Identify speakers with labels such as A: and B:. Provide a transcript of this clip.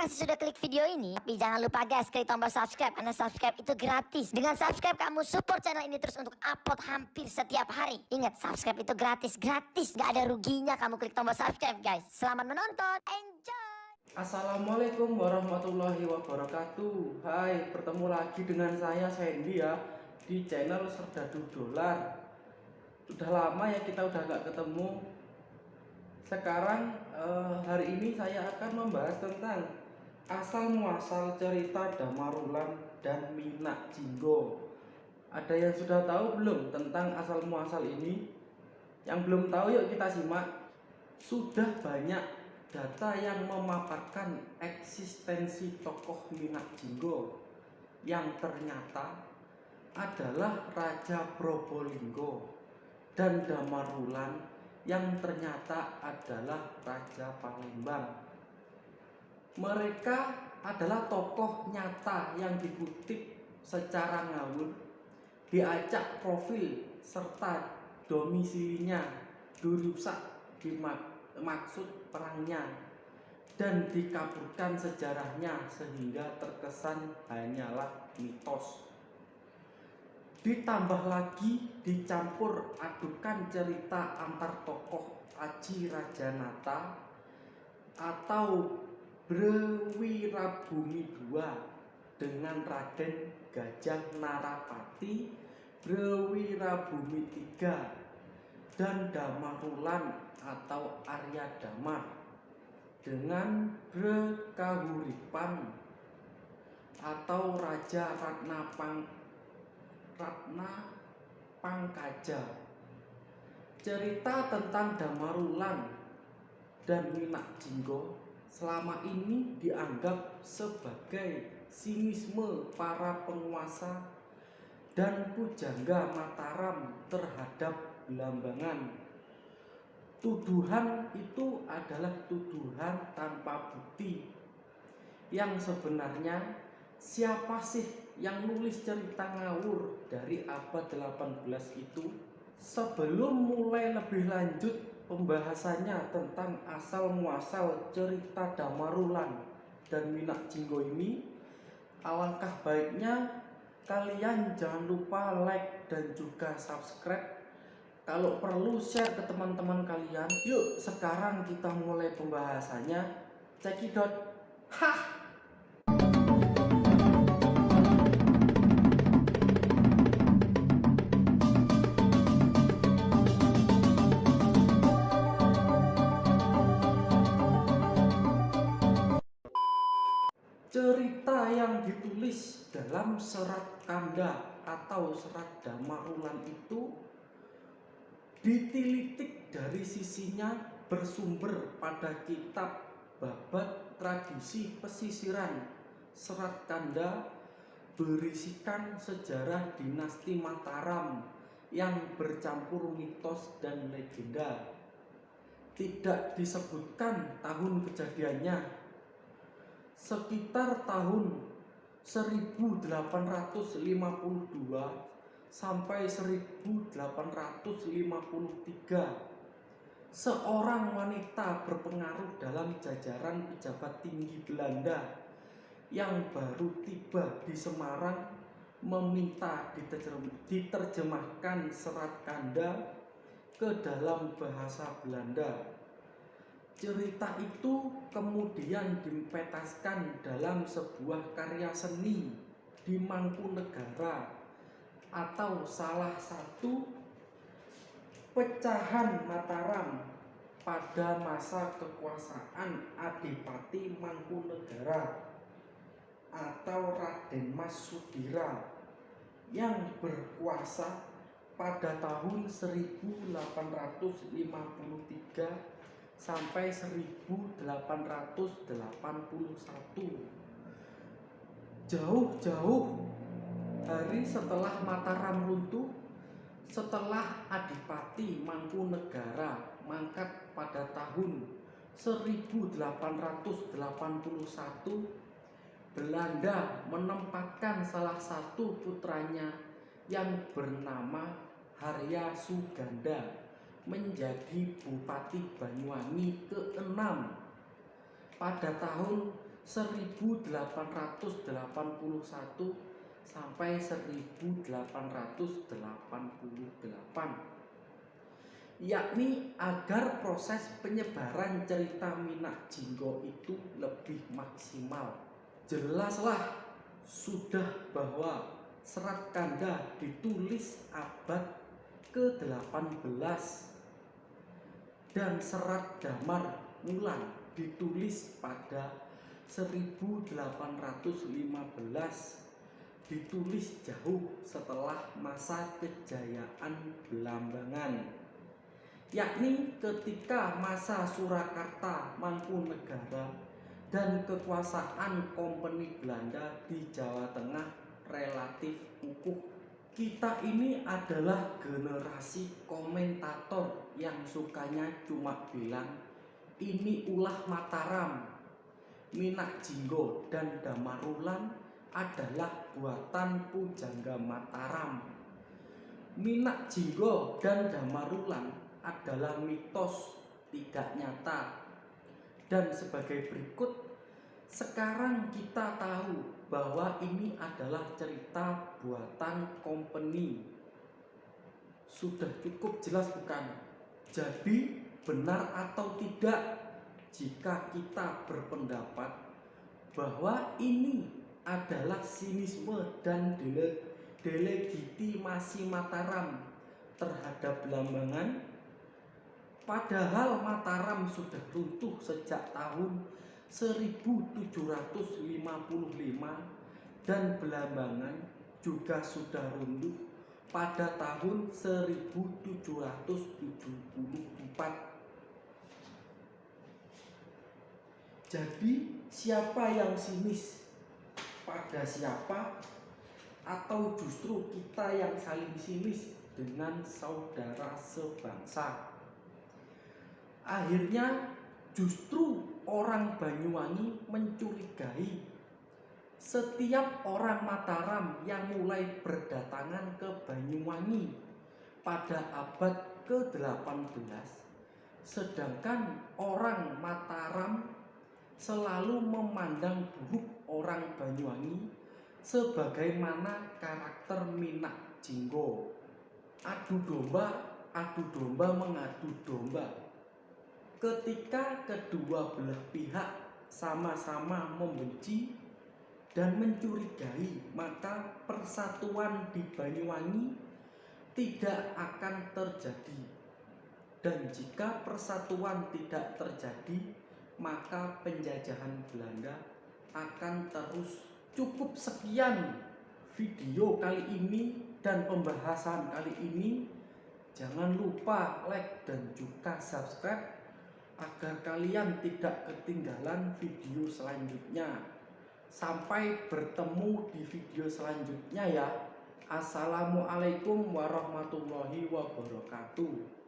A: kasih sudah klik video ini. Tapi jangan lupa guys, klik tombol subscribe karena subscribe itu gratis. Dengan subscribe kamu support channel ini terus untuk upload hampir setiap hari. Ingat, subscribe itu gratis, gak ada ruginya kamu klik tombol subscribe guys. Selamat menonton, enjoy.
B: Assalamualaikum warahmatullahi wabarakatuh. Hai, bertemu lagi dengan saya Sandy ya di channel Serdadu Dolar. Udah lama ya kita udah gak ketemu. Sekarang hari ini saya akan membahas tentang asal muasal cerita Damarulan dan Minak Jinggo. Ada yang sudah tahu belum tentang asal muasal ini? Yang belum tahu yuk kita simak. Sudah banyak data yang memaparkan eksistensi tokoh Minak Jinggo yang ternyata adalah Raja Probolinggo dan Damarulan yang ternyata adalah Raja Palembang. Mereka adalah tokoh nyata yang dikutip secara ngawur, diacak profil serta domisilinya dirusak dimaksud perangnya dan dikaburkan sejarahnya sehingga terkesan hanyalah mitos. Ditambah lagi dicampur adukan cerita antar tokoh Aji Rajanata atau Brewirabumi II dengan Raden Gajah Narapati Brewirabumi III dan Damarulan atau Arya Damar dengan Brekahuripan atau Raja Ratna Pangkaja. Cerita tentang Damarulan dan Minak Jinggo selama ini dianggap sebagai sinisme para penguasa dan pujangga Mataram terhadap Belambangan. Tuduhan itu adalah tuduhan tanpa bukti. Yang sebenarnya siapa sih yang nulis cerita ngawur dari abad 18 itu? Sebelum mulai lebih lanjut pembahasannya tentang asal muasal cerita Damarulan dan Minak Jinggo ini, alangkah baiknya kalian jangan lupa like dan juga subscribe. Kalau perlu share ke teman-teman kalian. Yuk sekarang kita mulai pembahasannya. Cekidot. Hah! Cerita yang ditulis dalam serat Kanda atau serat Damarulan itu ditilitik dari sisinya bersumber pada kitab Babat Tradisi Pesisiran. Serat Kanda berisikan sejarah dinasti Mataram yang bercampur mitos dan legenda. Tidak disebutkan tahun kejadiannya. Sekitar tahun 1852 sampai 1853, seorang wanita berpengaruh dalam jajaran pejabat tinggi Belanda yang baru tiba di Semarang meminta diterjemahkan serat Kanda ke dalam bahasa Belanda. Cerita itu kemudian dipentaskan dalam sebuah karya seni di Mangkunegara atau salah satu pecahan Mataram pada masa kekuasaan Adipati Mangkunegara atau Raden Mas Sudira yang berkuasa pada tahun 1853 sampai 1881. Jauh-jauh hari setelah Mataram runtuh, setelah Adipati Mangkunegara mangkat pada tahun 1881, Belanda menempatkan salah satu putranya yang bernama Harya Suganda menjadi Bupati Banyuwangi ke-6 pada tahun 1881 sampai 1888, yakni agar proses penyebaran cerita Minak Jinggo itu lebih maksimal. Jelaslah sudah bahwa Serat Kanda ditulis abad ke-18 dan Serat Damar Wulan ditulis pada 1815, ditulis jauh setelah masa kejayaan Belambangan, yakni ketika masa Surakarta Mangkunegara dan kekuasaan Kompeni Belanda di Jawa Tengah relatif kukuh. Kita ini adalah generasi komentator yang sukanya cuma bilang ini ulah Mataram, Minak Jinggo dan Damar Wulan adalah buatan pujangga Mataram. Minak Jinggo dan Damar Wulan adalah mitos tidak nyata. Dan sebagai berikut, sekarang kita tahu bahwa ini adalah cerita buatan Kompeni. Sudah cukup jelas bukan? Jadi benar atau tidak jika kita berpendapat bahwa ini adalah sinisme dan delegitimasi Mataram terhadap Belambangan, padahal Mataram sudah runtuh sejak tahun 1755 dan Belambangan juga sudah runtuh pada tahun 1774. Jadi siapa yang sinis pada siapa, atau justru kita yang saling sinis dengan saudara sebangsa? Akhirnya justru orang Banyuwangi mencurigai setiap orang Mataram yang mulai berdatangan ke Banyuwangi pada abad ke-18, sedangkan orang Mataram selalu memandang buruk orang Banyuwangi sebagaimana karakter Minak Jinggo. Adu domba mengadu domba. Ketika kedua belah pihak sama-sama membenci dan mencurigai, maka persatuan di Banyuwangi tidak akan terjadi. Dan jika persatuan tidak terjadi, maka penjajahan Belanda akan terus. Cukup sekian video kali ini dan pembahasan kali ini. Jangan lupa like dan juga subscribe agar kalian tidak ketinggalan video selanjutnya. Sampai bertemu di video selanjutnya ya. Assalamualaikum warahmatullahi wabarakatuh.